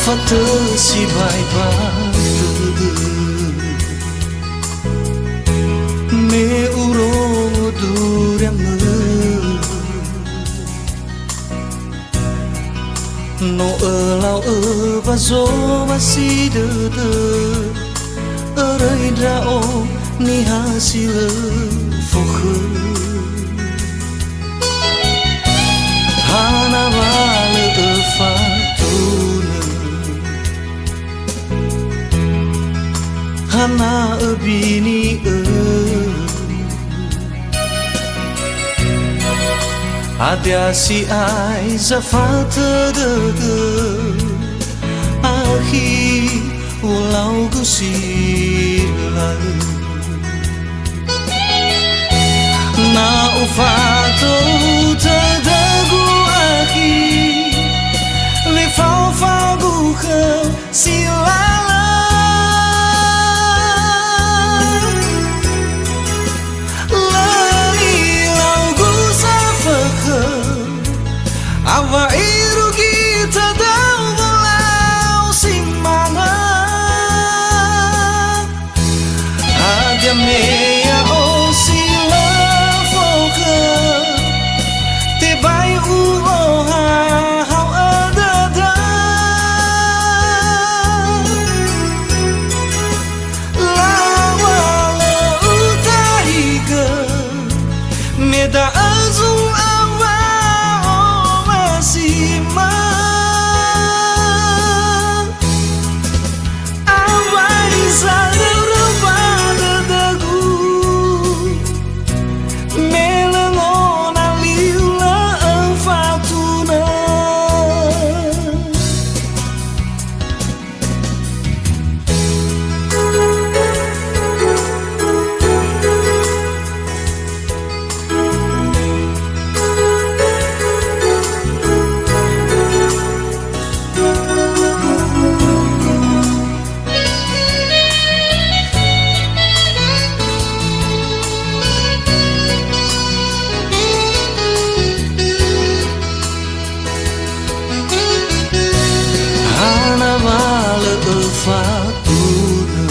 fatı si bai batu me uro duremu no lao ba zo ba si de rai dra o ni hasil fokhu hana wale fatuna hana bini ada si ai zafata de akhi ulau gusila na ufato tadagu akhi le fa buka silala lali lau gusafaka awa iru kita dau bolau simanga ada meia o sila foka te bai u oha hau adada lawa la utahiga meda azul awa o masima awa izada rubada dagu melangona lila fatuna hana wale fatuna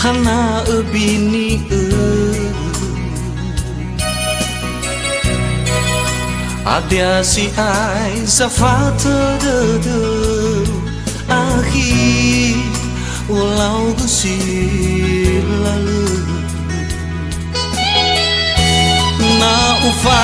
hana bini ada si ai zafata de akhi ulau gusila na ufa